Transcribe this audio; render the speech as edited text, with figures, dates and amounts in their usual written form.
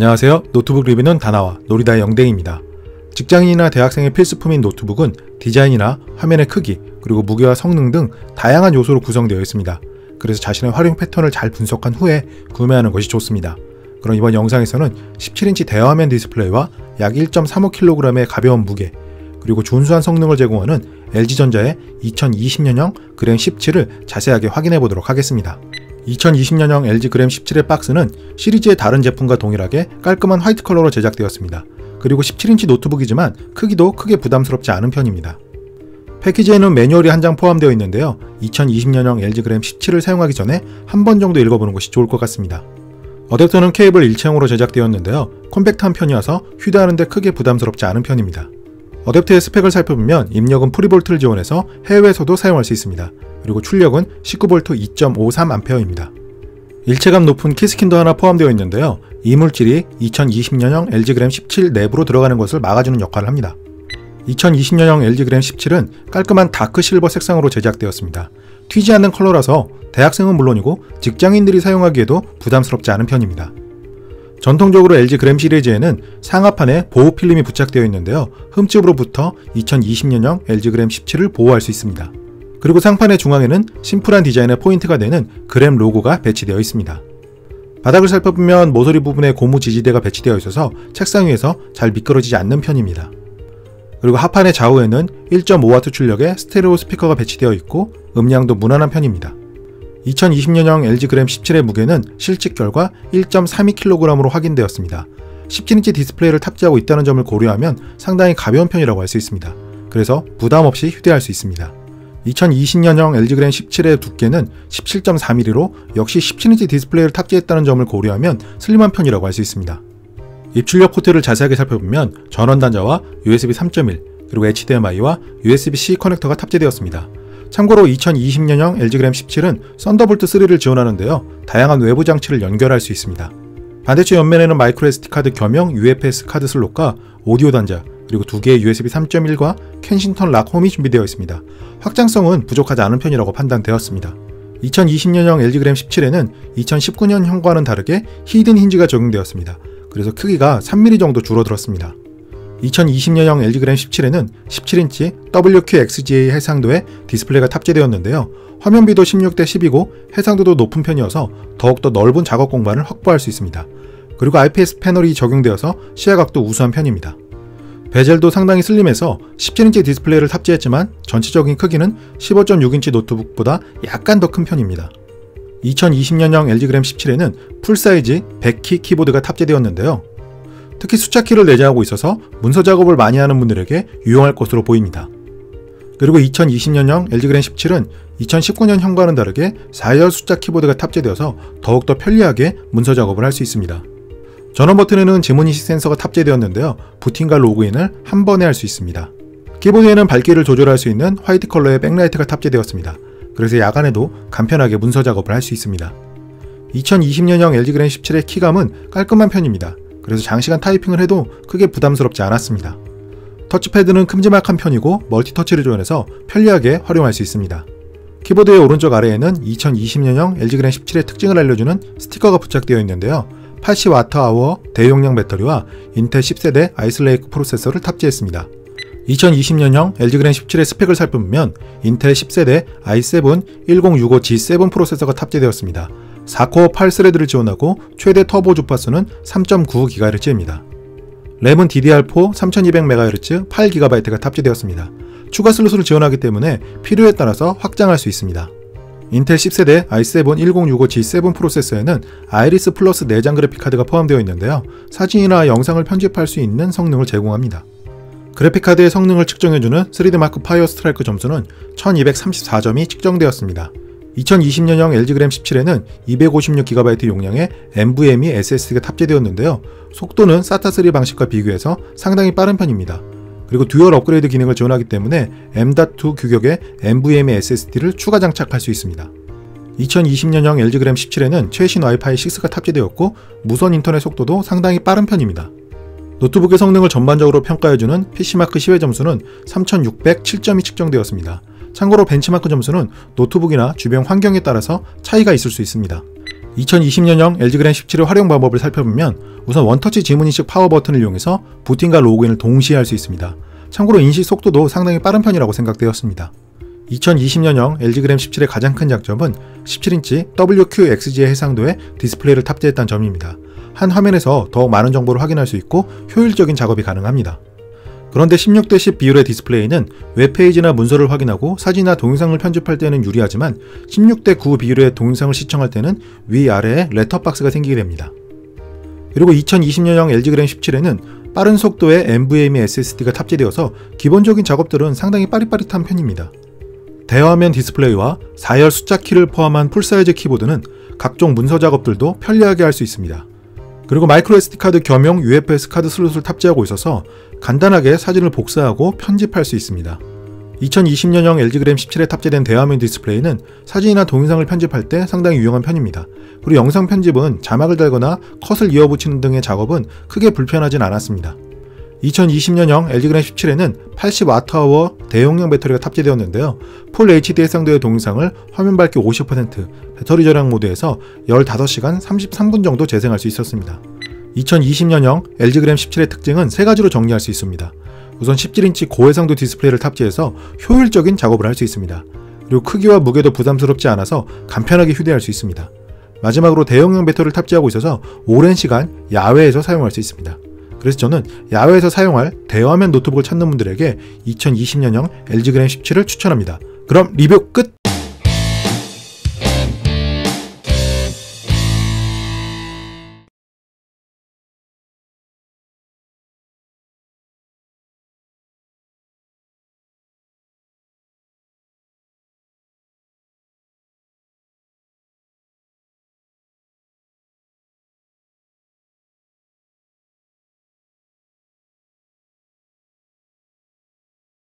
안녕하세요. 노트북 리뷰는 다나와 놀이다의 영댕입니다. 직장인이나 대학생의 필수품인 노트북은 디자인이나 화면의 크기, 그리고 무게와 성능 등 다양한 요소로 구성되어 있습니다. 그래서 자신의 활용 패턴을 잘 분석한 후에 구매하는 것이 좋습니다. 그럼 이번 영상에서는 17인치 대화면 디스플레이와 약 1.35kg의 가벼운 무게, 그리고 준수한 성능을 제공하는 LG전자의 2020년형 그램 17을 자세하게 확인해 보도록 하겠습니다. 2020년형 LG 그램 17의 박스는 시리즈의 다른 제품과 동일하게 깔끔한 화이트 컬러로 제작되었습니다. 그리고 17인치 노트북이지만 크기도 크게 부담스럽지 않은 편입니다. 패키지에는 매뉴얼이 한 장 포함되어 있는데요. 2020년형 LG 그램 17을 사용하기 전에 한 번 정도 읽어보는 것이 좋을 것 같습니다. 어댑터는 케이블 일체형으로 제작되었는데요. 콤팩트한 편이어서 휴대하는데 크게 부담스럽지 않은 편입니다. 어댑터의 스펙을 살펴보면 입력은 프리볼트를 지원해서 해외에서도 사용할 수 있습니다. 그리고 출력은 19V 2.53A입니다. 일체감 높은 키스킨도 하나 포함되어 있는데요. 이물질이 2020년형 LG 그램 17 내부로 들어가는 것을 막아주는 역할을 합니다. 2020년형 LG 그램 17은 깔끔한 다크 실버 색상으로 제작되었습니다. 튀지 않는 컬러라서 대학생은 물론이고 직장인들이 사용하기에도 부담스럽지 않은 편입니다. 전통적으로 LG 그램 시리즈에는 상하판에 보호 필름이 부착되어 있는데요. 흠집으로부터 2020년형 LG 그램 17을 보호할 수 있습니다. 그리고 상판의 중앙에는 심플한 디자인의 포인트가 되는 그램 로고가 배치되어 있습니다. 바닥을 살펴보면 모서리 부분에 고무 지지대가 배치되어 있어서 책상 위에서 잘 미끄러지지 않는 편입니다. 그리고 하판의 좌우에는 1.5W 출력의 스테레오 스피커가 배치되어 있고 음량도 무난한 편입니다. 2020년형 LG 그램 17의 무게는 실측 결과 1.32kg으로 확인되었습니다. 17인치 디스플레이를 탑재하고 있다는 점을 고려하면 상당히 가벼운 편이라고 할 수 있습니다. 그래서 부담 없이 휴대할 수 있습니다. 2020년형 LG 그램 17의 두께는 17.4mm로 역시 17인치 디스플레이를 탑재했다는 점을 고려하면 슬림한 편이라고 할 수 있습니다. 입출력 포트를 자세하게 살펴보면 전원 단자와 USB 3.1, 그리고 HDMI와 USB-C 커넥터가 탑재되었습니다. 참고로 2020년형 LG 그램 17은 썬더볼트 3를 지원하는데요. 다양한 외부 장치를 연결할 수 있습니다. 반대쪽 옆면에는 마이크로 SD 카드 겸용 UFS 카드 슬롯과 오디오 단자, 그리고 2개의 USB 3.1과 켄싱턴 락 홈이 준비되어 있습니다. 확장성은 부족하지 않은 편이라고 판단되었습니다. 2020년형 LG 그램 17에는 2019년형과는 다르게 히든 힌지가 적용되었습니다. 그래서 크기가 3mm 정도 줄어들었습니다. 2020년형 LG 그램 17에는 17인치 WQXGA 해상도의 디스플레이가 탑재되었는데요. 화면비도 16:10이고 해상도도 높은 편이어서 더욱더 넓은 작업 공간을 확보할 수 있습니다. 그리고 IPS 패널이 적용되어서 시야각도 우수한 편입니다. 베젤도 상당히 슬림해서 17인치 디스플레이를 탑재했지만 전체적인 크기는 15.6인치 노트북보다 약간 더 큰 편입니다. 2020년형 LG 그램 17에는 풀사이즈 100키 키보드가 탑재되었는데요. 특히 숫자키를 내재하고 있어서 문서 작업을 많이 하는 분들에게 유용할 것으로 보입니다. 그리고 2020년형 LG 그램 17은 2019년형과는 다르게 4열 숫자 키보드가 탑재되어서 더욱더 편리하게 문서 작업을 할 수 있습니다. 전원 버튼에는 지문인식 센서가 탑재되었는데요. 부팅과 로그인을 한 번에 할 수 있습니다. 키보드에는 밝기를 조절할 수 있는 화이트 컬러의 백라이트가 탑재되었습니다. 그래서 야간에도 간편하게 문서 작업을 할 수 있습니다. 2020년형 LG 그램 17의 키감은 깔끔한 편입니다. 그래서 장시간 타이핑을 해도 크게 부담스럽지 않았습니다. 터치패드는 큼지막한 편이고 멀티터치를 지원해서 편리하게 활용할 수 있습니다. 키보드의 오른쪽 아래에는 2020년형 LG 그램 17의 특징을 알려주는 스티커가 부착되어 있는데요. 80Wh 대용량 배터리와 인텔 10세대 아이슬레이크 프로세서를 탑재했습니다. 2020년형 LG 그램 17의 스펙을 살펴보면 인텔 10세대 i7 1065G7 프로세서가 탑재되었습니다. 4코어 8스레드를 지원하고 최대 터보 주파수는 3.9GHz입니다. 램은 DDR4 3200MHz 8GB가 탑재되었습니다. 추가 슬롯을 지원하기 때문에 필요에 따라서 확장할 수 있습니다. 인텔 10세대 i7 1065G7 프로세서에는 아이리스 플러스 내장 그래픽카드가 포함되어 있는데요. 사진이나 영상을 편집할 수 있는 성능을 제공합니다. 그래픽카드의 성능을 측정해주는 3D 마크 파이어 스트라이크 점수는 1234점이 측정되었습니다. 2020년형 LG 그램 17에는 256GB 용량의 NVMe SSD가 탑재되었는데요. 속도는 SATA3 방식과 비교해서 상당히 빠른 편입니다. 그리고 듀얼 업그레이드 기능을 지원하기 때문에 M.2 규격의 NVMe SSD를 추가 장착할 수 있습니다. 2020년형 LG 그램 17에는 최신 와이파이 6가 탑재되었고 무선 인터넷 속도도 상당히 빠른 편입니다. 노트북의 성능을 전반적으로 평가해주는 PC마크 시외 점수는 3607점이 측정되었습니다. 참고로 벤치마크 점수는 노트북이나 주변 환경에 따라서 차이가 있을 수 있습니다. 2020년형 LG 그램 17의 활용 방법을 살펴보면 우선 원터치 지문인식 파워 버튼을 이용해서 부팅과 로그인을 동시에 할 수 있습니다. 참고로 인식 속도도 상당히 빠른 편이라고 생각되었습니다. 2020년형 LG 그램 17의 가장 큰 장점은 17인치 WQXGA 해상도의 디스플레이를 탑재했다는 점입니다. 한 화면에서 더욱 많은 정보를 확인할 수 있고 효율적인 작업이 가능합니다. 그런데 16:10 비율의 디스플레이는 웹페이지나 문서를 확인하고 사진이나 동영상을 편집할 때는 유리하지만 16:9 비율의 동영상을 시청할 때는 위아래에 렛터박스가 생기게 됩니다. 그리고 2020년형 LG 그램 17에는 빠른 속도의 NVMe SSD가 탑재되어서 기본적인 작업들은 상당히 빠릿빠릿한 편입니다. 대화면 디스플레이와 4열 숫자 키를 포함한 풀사이즈 키보드는 각종 문서 작업들도 편리하게 할 수 있습니다. 그리고 마이크로 SD카드 겸용 UFS 카드 슬롯을 탑재하고 있어서 간단하게 사진을 복사하고 편집할 수 있습니다. 2020년형 LG 그램 17에 탑재된 대화면 디스플레이는 사진이나 동영상을 편집할 때 상당히 유용한 편입니다. 그리고 영상 편집은 자막을 달거나 컷을 이어붙이는 등의 작업은 크게 불편하진 않았습니다. 2020년형 LG 그램 17에는 80Wh 대용량 배터리가 탑재되었는데요. 풀 HD 해상도의 동영상을 화면 밝기 50%, 배터리 절약 모드에서 15시간 33분 정도 재생할 수 있었습니다. 2020년형 LG 그램 17의 특징은 3가지로 정리할 수 있습니다. 우선 17인치 고해상도 디스플레이를 탑재해서 효율적인 작업을 할 수 있습니다. 그리고 크기와 무게도 부담스럽지 않아서 간편하게 휴대할 수 있습니다. 마지막으로 대용량 배터리를 탑재하고 있어서 오랜 시간 야외에서 사용할 수 있습니다. 그래서 저는 야외에서 사용할 대화면 노트북을 찾는 분들에게 2020년형 LG 그램 17을 추천합니다. 그럼 리뷰 끝!